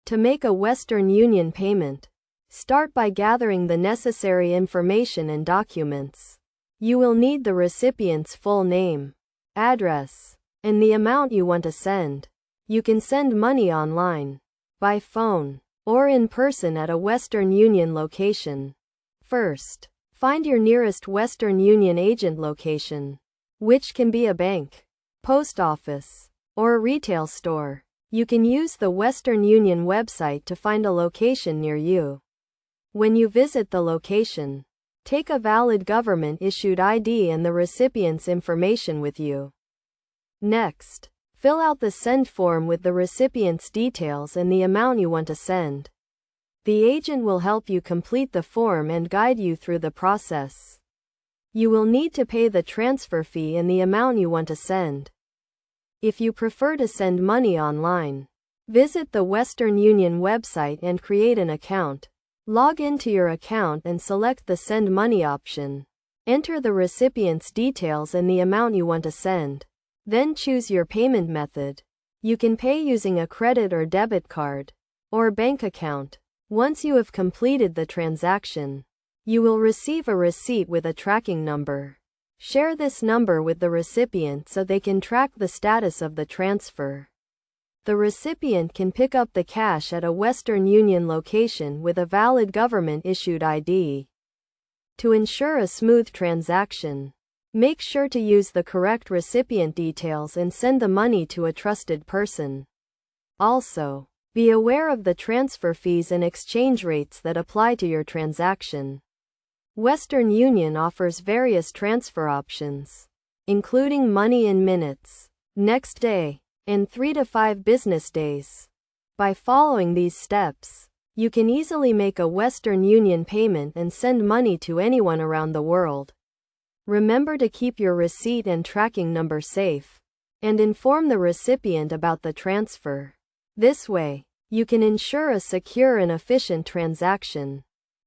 To make a Western Union payment, start by gathering the necessary information and documents. You will need the recipient's full name, address, and the amount you want to send. You can send money online, by phone, or in person at a Western Union location. First, find your nearest Western Union agent location, which can be a bank, post office, or a retail store. You can use the Western Union website to find a location near you. When you visit the location, take a valid government-issued ID and the recipient's information with you. Next, fill out the send form with the recipient's details and the amount you want to send. The agent will help you complete the form and guide you through the process. You will need to pay the transfer fee and the amount you want to send. If you prefer to send money online, visit the Western Union website and create an account. Log into your account and select the Send Money option. Enter the recipient's details and the amount you want to send. Then choose your payment method. You can pay using a credit or debit card, or bank account. Once you have completed the transaction, you will receive a receipt with a tracking number. Share this number with the recipient so they can track the status of the transfer. The recipient can pick up the cash at a Western Union location with a valid government-issued ID. To ensure a smooth transaction, make sure to use the correct recipient details and send the money to a trusted person. Also, be aware of the transfer fees and exchange rates that apply to your transaction. Western Union offers various transfer options, including money in minutes, next day, and 3 to 5 business days. By following these steps, you can easily make a Western Union payment and send money to anyone around the world. Remember to keep your receipt and tracking number safe, and inform the recipient about the transfer. This way, you can ensure a secure and efficient transaction.